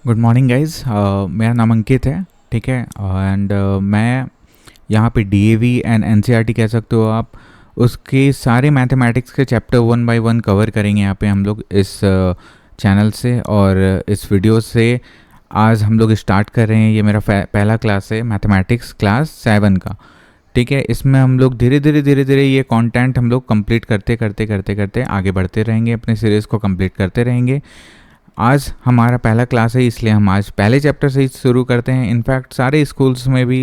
Good morning guys. मेरा नाम अंकित है, ठीक है। एंड मैं यहाँ पे डीएवी एंड एनसीईआरटी कह सकते हो आप, उसके सारे मैथमेटिक्स के चैप्टर 1 बाय 1 कवर करेंगे यहाँ पे हम लोग इस चैनल से और इस वीडियो से। आज हम लोग स्टार्ट कर रहे हैं, ये मेरा पहला क्लास है मैथमेटिक्स क्लास 7 का, ठीक है। इसमें हम लोग धीरे धीरे ये कंटेंट हम लोग कंप्लीट करते आगे बढ़ते रहेंगे, अपने सीरीज़ को कंप्लीट करते रहेंगे। आज हमारा पहला क्लास है, इसलिए हम आज पहले चैप्टर से ही शुरू करते हैं। इनफैक्ट सारे स्कूल्स में भी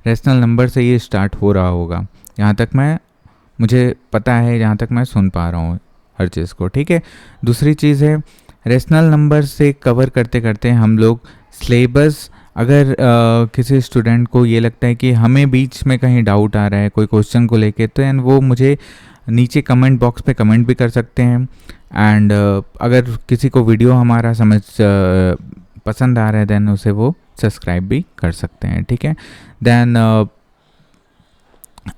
रेशनल नंबर से ये स्टार्ट हो रहा होगा, जहाँ तक मुझे पता है, जहाँ तक मैं सुन पा रहा हूँ हर चीज़ को, ठीक है। दूसरी चीज़ है, रेशनल नंबर से कवर करते करते हम लोग सिलेबस, अगर किसी स्टूडेंट को ये लगता है कि हमें बीच में कहीं डाउट आ रहा है कोई क्वेश्चन को लेके, तो एंड वो मुझे नीचे कमेंट बॉक्स पे कमेंट भी कर सकते हैं। एंड अगर किसी को वीडियो हमारा पसंद आ रहा है, देन उसे वो सब्सक्राइब भी कर सकते हैं, ठीक है। देन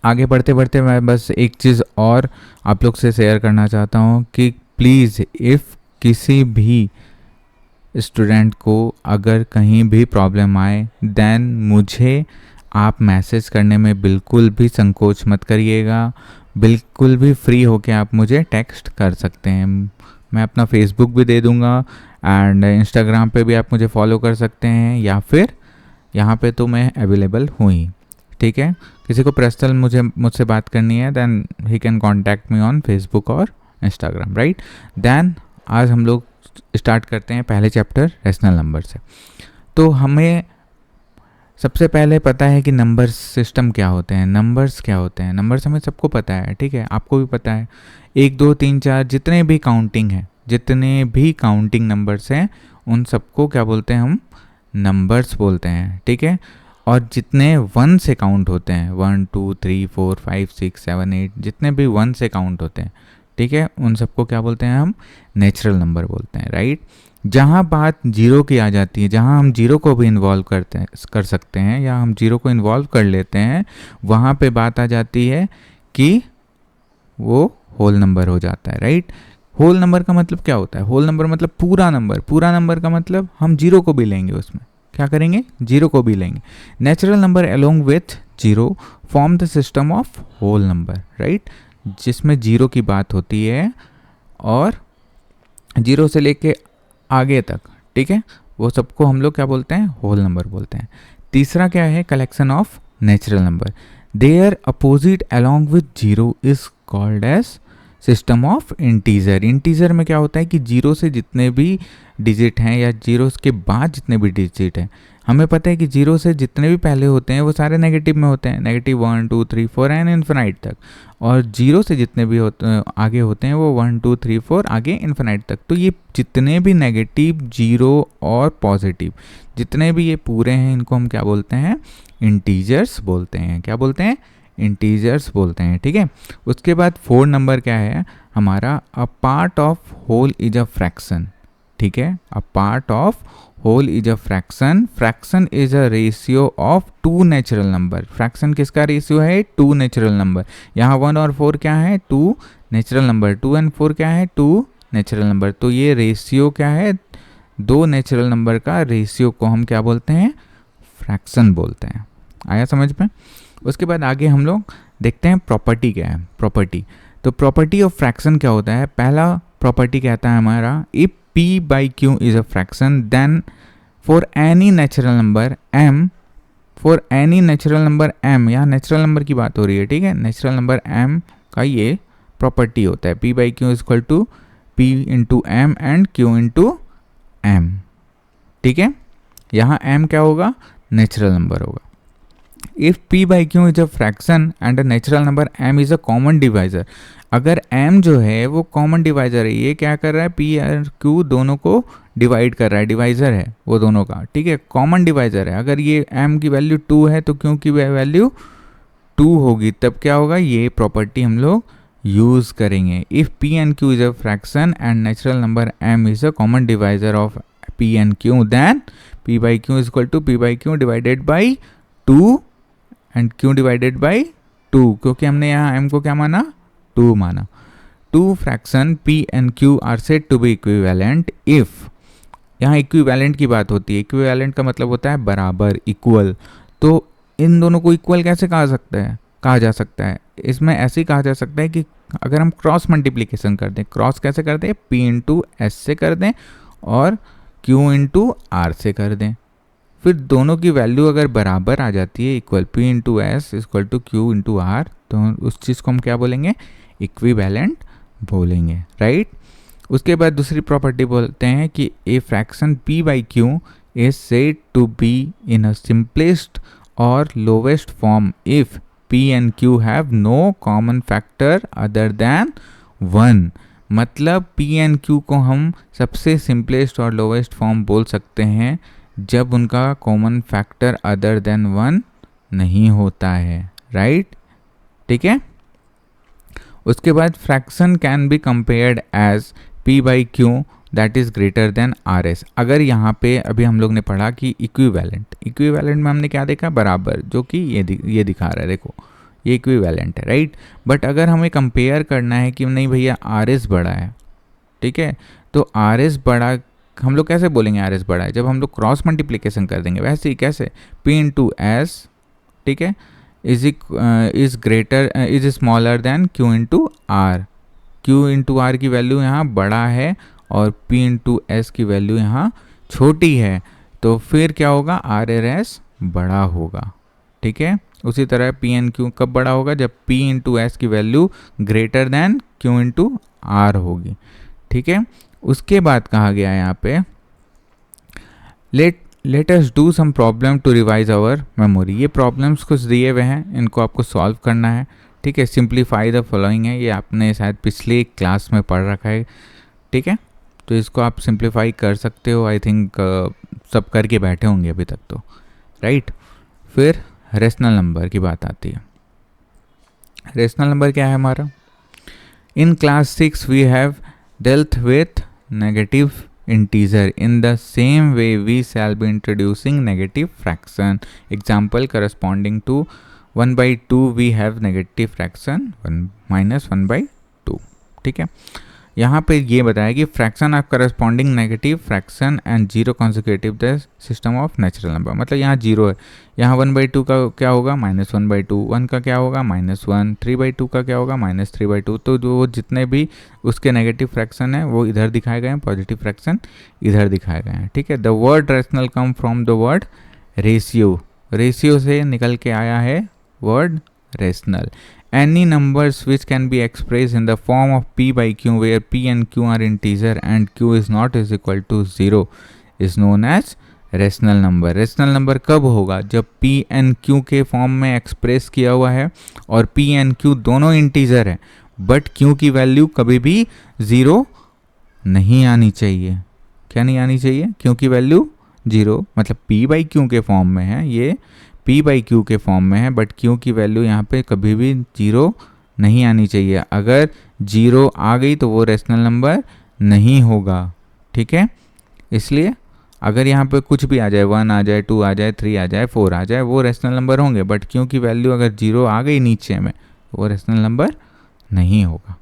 आगे बढ़ते मैं बस एक चीज़ और आप लोग से शेयर करना चाहता हूँ कि प्लीज़ इफ़ किसी भी स्टूडेंट को अगर कहीं भी प्रॉब्लम आए, देन मुझे आप मैसेज करने में बिल्कुल भी संकोच मत करिएगा। बिल्कुल भी फ्री होके आप मुझे टेक्स्ट कर सकते हैं। मैं अपना फेसबुक भी दे दूँगा एंड इंस्टाग्राम पे भी आप मुझे फॉलो कर सकते हैं, या फिर यहाँ पे तो मैं अवेलेबल हूँ ही, ठीक है। किसी को पर्सनल मुझसे बात करनी है, then he can contact me on Facebook और इंस्टाग्राम, राइट। देन आज हम लोग स्टार्ट करते हैं पहले चैप्टर रेशनल नंबर से। तो हमें सबसे पहले पता है कि नंबर सिस्टम क्या होते हैं, नंबर्स क्या होते हैं। नंबर्स हमें सबको पता है, ठीक है, आपको भी पता है। 1 2 3 4 जितने भी काउंटिंग नंबर्स हैं, उन सबको क्या बोलते हैं, हम नंबर्स बोलते हैं, ठीक है। और जितने 1 से काउंट होते हैं, 1 2 3 4 5 6 7 8, जितने भी 1 से काउंट होते हैं, ठीक है, उन सबको क्या बोलते हैं, हम नेचुरल नंबर बोलते हैं, राइट। जहाँ बात जीरो की आ जाती है, जहाँ हम जीरो को भी इन्वॉल्व कर सकते हैं, या हम जीरो को इन्वॉल्व कर लेते हैं, वहाँ पे बात आ जाती है कि वो होल नंबर हो जाता है, राइट। होल नंबर का मतलब क्या होता है? होल नंबर मतलब पूरा नंबर। पूरा नंबर का मतलब हम जीरो को भी लेंगे, उसमें क्या करेंगे, जीरो को भी लेंगे। Natural number along with zero form the system of whole number, right, जिसमें जीरो की बात होती है और जीरो से लेके आगे तक, ठीक है, वो सबको हम लोग क्या बोलते हैं, होल नंबर बोलते हैं। तीसरा क्या है, collection of natural number. Their opposite along with zero is called as system of integer. Integer में क्या होता है कि जीरो से जितने भी डिजिट हैं, या जीरो के बाद जितने भी डिजिट हैं, हमें पता है कि जीरो से जितने भी पहले होते हैं वो सारे नेगेटिव में होते हैं, नेगेटिव 1 2 3 4 एंड इन्फिनाइट तक। और जीरो से जितने भी आगे होते हैं वो 1 2 3 4 आगे इन्फिनाइट तक। तो ये जितने भी नेगेटिव, जीरो और पॉजिटिव, जितने भी ये पूरे हैं, इनको हम क्या बोलते हैं, इंटीजर्स बोलते हैं। क्या बोलते हैं, इंटीजर्स बोलते हैं, ठीक है। उसके बाद 4 नंबर क्या है हमारा, a part of whole is a fraction, ठीक है। A part of whole is a fraction. Fraction is a ratio of 2 natural number. Fraction किसका रेशियो है, 2 नेचुरल नंबर। यहाँ 1 और 4 क्या है, 2 नेचुरल नंबर। 2 एंड 4 क्या है, 2 नेचुरल नंबर। तो ये रेशियो क्या है, 2 नेचुरल नंबर का रेशियो को हम क्या बोलते हैं, फ्रैक्शन बोलते हैं। आया समझ में। उसके बाद आगे हम लोग देखते हैं प्रॉपर्टी क्या है। प्रॉपर्टी, तो प्रॉपर्टी ऑफ फ्रैक्शन क्या होता है। पहला प्रॉपर्टी कहता है हमारा, if p by q is a fraction, then for any natural number m, यहाँ नेचुरल नंबर की बात हो रही है, ठीक है। नेचुरल नंबर m का ये प्रॉपर्टी होता है, p by q is equal to p into m and q into m, ठीक है। यहाँ m क्या होगा, नेचुरल नंबर होगा। If p by q is a fraction and a natural number m is a common divisor. अगर m जो है वो कॉमन डिवाइजर है, ये क्या कर रहा है, p और q दोनों को डिवाइड कर रहा है, डिवाइजर है वो दोनों का, ठीक है, कॉमन डिवाइजर है। अगर ये m की वैल्यू 2 है तो q की वैल्यू 2 होगी, तब क्या होगा, ये प्रॉपर्टी हम लोग यूज़ करेंगे। If p and q is a fraction and natural number m is a common divisor of p and q, then p by q is equal to p by q divided by 2 and q divided by 2, क्योंकि हमने यहाँ m को क्या माना, 2 माना। 2 fraction p and q are said to be equivalent if यहाँ equivalent की बात होती है। इक्विवेलेंट का मतलब होता है बराबर, इक्वल। तो इन दोनों को इक्वल कैसे कहा जा सकता है? इसमें ऐसे ही कहा जा सकता है कि अगर हम क्रॉस मल्टीप्लिकेशन कर दें, क्रॉस कैसे कर दें? P इंटू एस से कर दें और Q इंटू आर से कर दें। फिर दोनों की वैल्यू अगर बराबर आ जाती है, equal P into s equal to Q into r, तो उस चीज़ को हम क्या बोलेंगे? इक्विवेलेंट बोलेंगे, राइट। उसके बाद दूसरी प्रॉपर्टी बोलते हैं कि A fraction P by Q is said to be in a simplest और lowest form if P and Q have no common factor other than 1। मतलब P and Q को हम सबसे सिंपलेस्ट और लोवेस्ट फॉर्म बोल सकते हैं जब उनका कॉमन फैक्टर अदर देन 1 नहीं होता है, राइट। ठीक है। उसके बाद fraction can be compared as P by Q that is greater than r s. अगर यहाँ पे अभी हम लोग ने पढ़ा कि इक्विवेलेंट में हमने क्या देखा? बराबर, जो कि ये दिखा रहा है, देखो ये इक्विवेलेंट है, राइट। बट अगर हमें कंपेयर करना है कि नहीं भैया आर एस बड़ा है, ठीक है, तो आर एस बड़ा हम लोग कैसे बोलेंगे? आर एस बड़ा है जब हम लोग क्रॉस मल्टीप्लिकेशन कर देंगे। वैसे ही कैसे? P इंटू एस, ठीक है, is smaller than Q into r. Q into r की वैल्यू यहाँ बड़ा है और P इंटू एस की वैल्यू यहाँ छोटी है, तो फिर क्या होगा? आर एस बड़ा होगा, ठीक है। उसी तरह P एन Q कब बड़ा होगा? जब P इंटू एस की value greater than Q into r होगी, ठीक है। उसके बाद कहा गया है यहाँ पे let us do some problem to revise our memory. ये प्रॉब्लम्स कुछ दिए हुए हैं, इनको आपको सॉल्व करना है, ठीक है। सिंप्लीफाई द फॉलोइंग है, ये आपने शायद पिछले क्लास में पढ़ रखा है, ठीक है। तो इसको आप सिंप्लीफाई कर सकते हो। आई थिंक सब करके बैठे होंगे अभी तक तो, राइट। फिर रेशनल नंबर की बात आती है। रेशनल नंबर क्या है हमारा? In class 6 we have dealt with negative integer. In the same way we shall be introducing negative fraction. Example corresponding to 1 by 2 we have negative fraction 1 minus 1 by 2, ठीक है। यहाँ पे ये बताया कि fraction of corresponding negative fraction and zero consecutive the system of natural number. मतलब यहाँ zero है, यहाँ 1/2 का क्या होगा? -1/2, 1 का क्या होगा? -1, 3/2 का क्या होगा? -3/2। तो जो वो जितने भी उसके नेगेटिव फ्रैक्शन है वो इधर दिखाए गए हैं, पॉजिटिव फ्रैक्शन इधर दिखाए गए हैं, ठीक है। The word rational come from the word ratio. Ratio से निकल के आया है word rational. Any numbers which can be expressed in the form of P by Q where P and Q are integer and Q is not is equal to 0 is known as rational number. Rational number कब होगा? जब P and Q के form में express किया हुआ है और P and Q दोनों इंटीजर है, बट Q की वैल्यू कभी भी 0 नहीं आनी चाहिए। क्या नहीं आनी चाहिए? Q की वैल्यू 0, मतलब P by Q के फॉर्म में है, ये P बाई Q के फॉर्म में है, बट Q की वैल्यू यहाँ पे कभी भी 0 नहीं आनी चाहिए। अगर 0 आ गई तो वो रेशनल नंबर नहीं होगा, ठीक है। इसलिए अगर यहाँ पे कुछ भी आ जाए, 1 आ जाए, 2 आ जाए, 3 आ जाए, 4 आ जाए, वो रेशनल नंबर होंगे, बट Q की वैल्यू अगर 0 आ गई नीचे में, वो रेशनल नंबर नहीं होगा।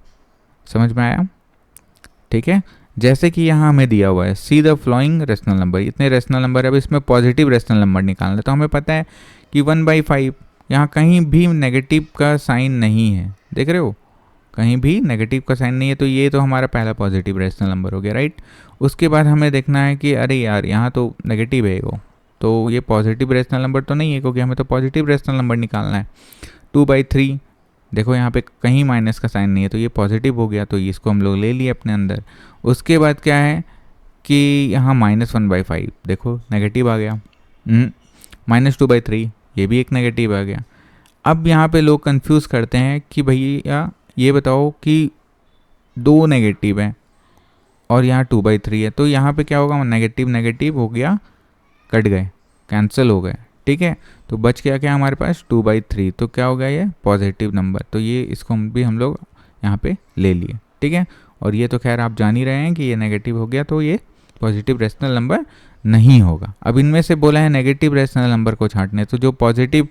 समझ में आया? ठीक है। जैसे कि यहाँ हमें दिया हुआ है see the flowing rational number, इतने रेशनल नंबर है। अब इसमें पॉजिटिव रेशनल नंबर निकालना है, तो हमें पता है कि 1/5 यहाँ कहीं भी नेगेटिव का साइन नहीं है, देख रहे हो, कहीं भी नेगेटिव का साइन नहीं है, तो ये तो हमारा पहला पॉजिटिव रेशनल नंबर हो गया, राइट। उसके बाद हमें देखना है कि अरे यार यहाँ तो नेगेटिव है वो, तो ये पॉजिटिव रेशनल नंबर तो नहीं है, क्योंकि हमें तो पॉजिटिव रेशनल नंबर निकालना है। 2/3 देखो यहाँ पे कहीं माइनस का साइन नहीं है, तो ये पॉजिटिव हो गया, तो इसको हम लोग ले लिए अपने अंदर। उसके बाद क्या है कि यहाँ -1/5 देखो नेगेटिव आ गया, -2/3 ये भी एक नेगेटिव आ गया। अब यहाँ पे लोग कंफ्यूज करते हैं कि भैया ये बताओ कि 2 नेगेटिव हैं और यहाँ 2/3 है, तो यहाँ पे क्या होगा? नेगेटिव नेगेटिव हो गया, कट गए, कैंसिल हो गए, ठीक है। तो बच गया क्या हमारे पास? 2/3, तो क्या हो गया? ये पॉजिटिव नंबर, तो ये इसको भी हम लोग यहाँ पे ले लिए, ठीक है। और ये तो खैर आप जान ही रहे हैं कि ये नेगेटिव हो गया, तो ये पॉजिटिव रेशनल नंबर नहीं होगा। अब इनमें से बोला है नेगेटिव रेशनल नंबर को छांटने, तो जो पॉजिटिव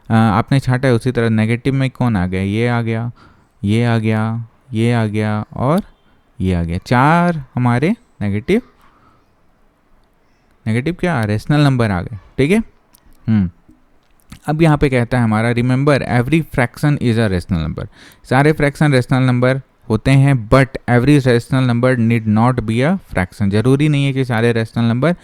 आपने छांटा है उसी तरह नेगेटिव में कौन आ गया? ये आ गया, ये आ गया, ये आ गया और ये आ गया, 4 हमारे नेगेटिव नेगेटिव क्या, रेशनल नंबर आ गए, ठीक है। अब यहाँ पे कहता है हमारा remember every fraction is a rational number. सारे फ्रैक्शन रेशनल नंबर होते हैं, but every rational number need not be a fraction. ज़रूरी नहीं है कि सारे रेशनल नंबर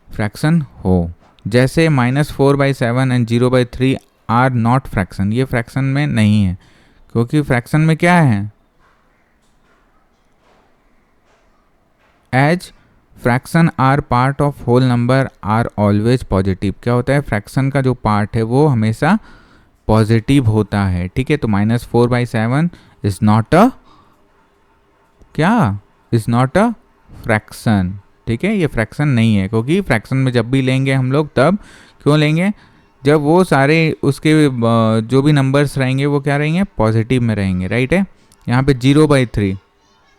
फ्रैक्शन हो। जैसे -4/7 एंड 0/3 आर नॉट फ्रैक्शन, ये फ्रैक्शन में नहीं है, क्योंकि फ्रैक्शन में क्या है, as fraction are part of whole number are always positive. क्या होता है, फ्रैक्शन का जो पार्ट है वो हमेशा पॉजिटिव होता है, ठीक है। तो -4/7 इज नॉट अ क्या, इज नॉट अ फ्रैक्शन, ठीक है। ये फ्रैक्शन नहीं है, क्योंकि फ्रैक्शन में जब भी लेंगे हम लोग, तब क्यों लेंगे, जब वो सारे उसके जो भी नंबर्स रहेंगे वो क्या रहेंगे, पॉजिटिव में रहेंगे, राइट है। यहाँ पे 0/3,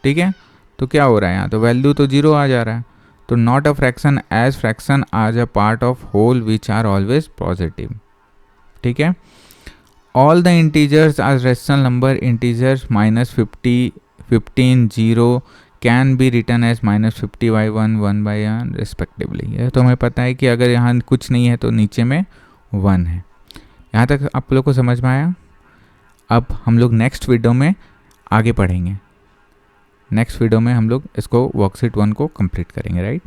ठीक है, तो क्या हो रहा है यहाँ, तो वैल्यू तो 0 आ जा रहा है। तो not a fraction as fraction are a part of whole which are always positive, ठीक है। All the integers are rational number, integers -50, 15, 0 can be written as -50/1, 1/1 respectively. ये तो हमें पता है कि अगर यहाँ कुछ नहीं है तो नीचे में 1 है। यहाँ तक आप लोग को समझ में आया। अब हम लोग नेक्स्ट वीडियो में आगे पढ़ेंगे। नेक्स्ट वीडियो में हम लोग इसको वर्कशीट 1 को कंप्लीट करेंगे, राइट।